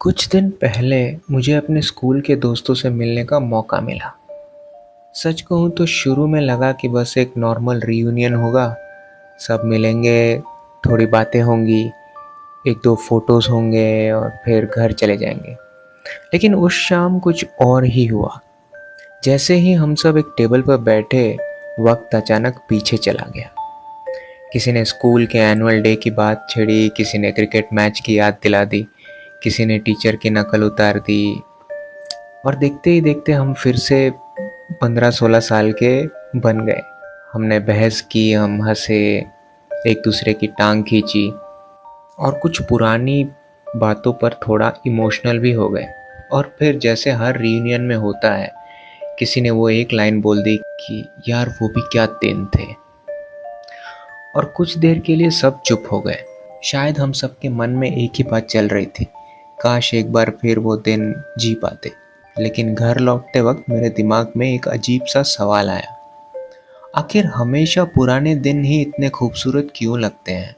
कुछ दिन पहले मुझे अपने स्कूल के दोस्तों से मिलने का मौका मिला। सच कहूँ तो शुरू में लगा कि बस एक नॉर्मल रियूनियन होगा, सब मिलेंगे, थोड़ी बातें होंगी, एक दो फोटोज होंगे और फिर घर चले जाएंगे। लेकिन उस शाम कुछ और ही हुआ। जैसे ही हम सब एक टेबल पर बैठे, वक्त अचानक पीछे चला गया। किसी ने स्कूल के एनुअल डे की बात छेड़ी, किसी ने क्रिकेट मैच की याद दिला दी, किसी ने टीचर की नकल उतार दी। और देखते ही देखते हम फिर से 15-16 साल के बन गए। हमने बहस की, हम हंसे, एक दूसरे की टांग खींची और कुछ पुरानी बातों पर थोड़ा इमोशनल भी हो गए। और फिर जैसे हर रियूनियन में होता है, किसी ने वो एक लाइन बोल दी कि यार वो भी क्या दिन थे। और कुछ देर के लिए सब चुप हो गए। शायद हम सबके मन में एक ही बात चल रही थी, काश एक बार फिर वो दिन जी पाते। लेकिन घर लौटते वक्त मेरे दिमाग में एक अजीब सा सवाल आया, आखिर हमेशा पुराने दिन ही इतने खूबसूरत क्यों लगते हैं।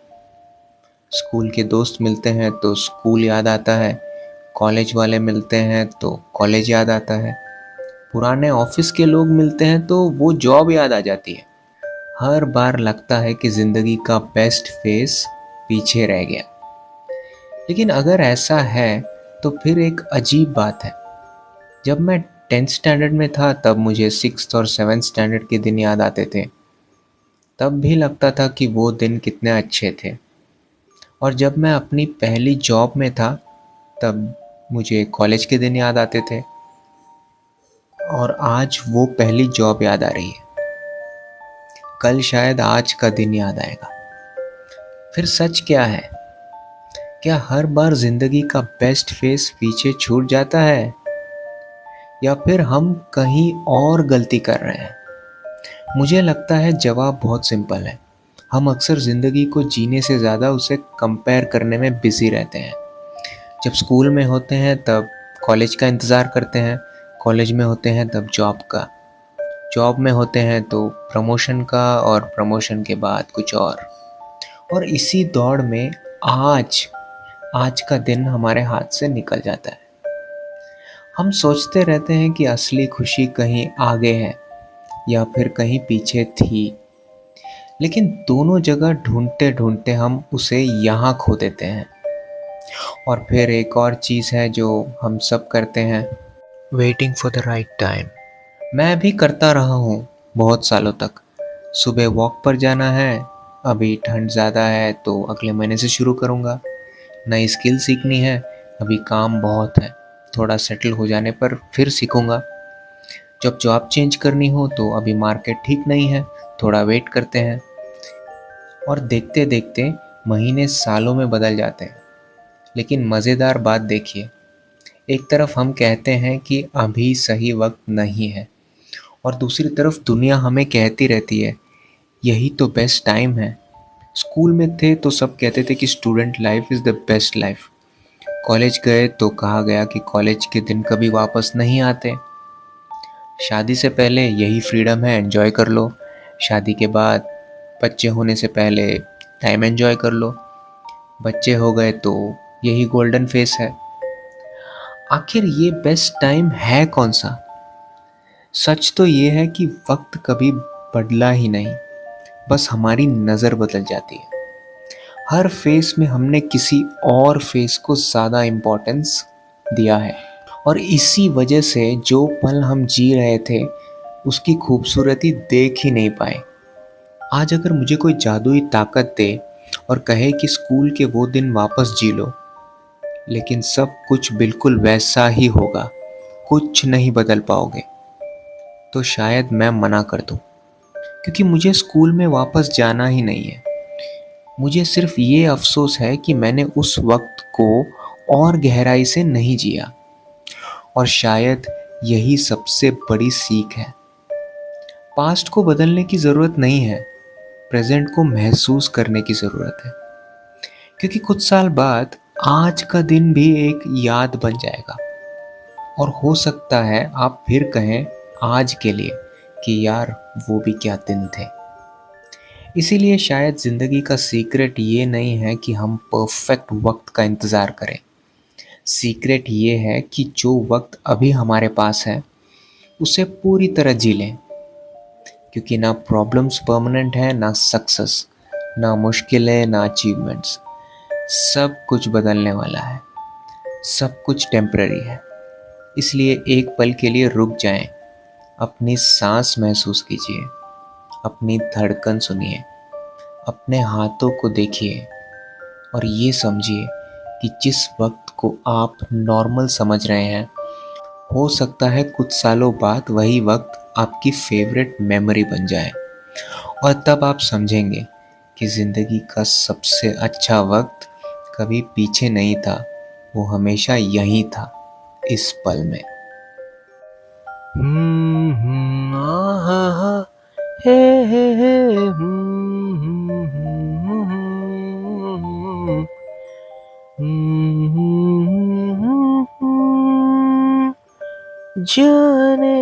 स्कूल के दोस्त मिलते हैं तो स्कूल याद आता है, कॉलेज वाले मिलते हैं तो कॉलेज याद आता है, पुराने ऑफिस के लोग मिलते हैं तो वो जॉब याद आ जाती है। हर बार लगता है कि जिंदगी का बेस्ट फेस पीछे रह गया। लेकिन अगर ऐसा है तो फिर एक अजीब बात है। जब मैं 10th स्टैंडर्ड में था तब मुझे 6th और 7th स्टैंडर्ड के दिन याद आते थे। तब भी लगता था कि वो दिन कितने अच्छे थे। और जब मैं अपनी पहली जॉब में था तब मुझे कॉलेज के दिन याद आते थे। और आज वो पहली जॉब याद आ रही है। कल शायद आज का दिन याद आएगा। फिर सच क्या है? क्या हर बार जिंदगी का बेस्ट फेस पीछे छूट जाता है, या फिर हम कहीं और गलती कर रहे हैं? मुझे लगता है जवाब बहुत सिंपल है। हम अक्सर ज़िंदगी को जीने से ज़्यादा उसे कंपेयर करने में बिजी रहते हैं। जब स्कूल में होते हैं तब कॉलेज का इंतज़ार करते हैं, कॉलेज में होते हैं तब जॉब का, जॉब में होते हैं तो प्रमोशन का, और प्रमोशन के बाद कुछ और इसी दौड़ में आज आज का दिन हमारे हाथ से निकल जाता है। हम सोचते रहते हैं कि असली खुशी कहीं आगे है या फिर कहीं पीछे थी। लेकिन दोनों जगह ढूंढते ढूंढते हम उसे यहाँ खो देते हैं। और फिर एक और चीज़ है जो हम सब करते हैं, waiting for the right time. मैं भी करता रहा हूँ बहुत सालों तक। सुबह वॉक पर जाना है, अभी ठंड ज़्यादा है तो अगले महीने से शुरू करूँगा। नई स्किल सीखनी है, अभी काम बहुत है, थोड़ा सेटल हो जाने पर फिर सीखूँगा। जब जॉब चेंज करनी हो तो अभी मार्केट ठीक नहीं है, थोड़ा वेट करते हैं। और देखते देखते महीने सालों में बदल जाते हैं। लेकिन मज़ेदार बात देखिए, एक तरफ हम कहते हैं कि अभी सही वक्त नहीं है, और दूसरी तरफ दुनिया हमें कहती रहती है यही तो बेस्ट टाइम है। स्कूल में थे तो सब कहते थे कि student life is the best life. College गए तो कहा गया कि कॉलेज के दिन कभी वापस नहीं आते। शादी से पहले यही फ्रीडम है, एंजॉय कर लो। शादी के बाद बच्चे होने से पहले टाइम एंजॉय कर लो। बच्चे हो गए तो यही गोल्डन फेस है। आखिर ये बेस्ट टाइम है कौन सा? सच तो ये है कि वक्त कभी बदला ही नहीं, बस हमारी नज़र बदल जाती है। हर फेस में हमने किसी और फेस को ज़्यादा इम्पोर्टेंस दिया है, और इसी वजह से जो पल हम जी रहे थे उसकी खूबसूरती देख ही नहीं पाए। आज अगर मुझे कोई जादुई ताकत दे और कहे कि स्कूल के वो दिन वापस जी लो, लेकिन सब कुछ बिल्कुल वैसा ही होगा, कुछ नहीं बदल पाओगे, तो शायद मैं मना कर दूं। क्योंकि मुझे स्कूल में वापस जाना ही नहीं है। मुझे सिर्फ ये अफसोस है कि मैंने उस वक्त को और गहराई से नहीं जिया। और शायद यही सबसे बड़ी सीख है। पास्ट को बदलने की ज़रूरत नहीं है, प्रेजेंट को महसूस करने की ज़रूरत है। क्योंकि कुछ साल बाद आज का दिन भी एक याद बन जाएगा, और हो सकता है आप फिर कहें आज के लिए कि यार वो भी क्या दिन थे। इसीलिए शायद ज़िंदगी का सीक्रेट ये नहीं है कि हम परफेक्ट वक्त का इंतज़ार करें। सीक्रेट ये है कि जो वक्त अभी हमारे पास है उसे पूरी तरह जी लें, क्योंकि ना प्रॉब्लम्स परमानेंट है, ना सक्सेस, ना मुश्किलें, ना अचीवमेंट्स। सब कुछ बदलने वाला है, सब कुछ टेम्पररी है। इसलिए एक पल के लिए रुक जाएं, अपनी सांस महसूस कीजिए, अपनी धड़कन सुनिए, अपने हाथों को देखिए और ये समझिए कि जिस वक्त को आप नॉर्मल समझ रहे हैं, हो सकता है कुछ सालों बाद वही वक्त आपकी फेवरेट मेमोरी बन जाए। और तब आप समझेंगे कि ज़िंदगी का सबसे अच्छा वक्त कभी पीछे नहीं था, वो हमेशा यहीं था, इस पल में। आहा, हे हे, हम्म, हम्म, हम्म, हम्म, जाने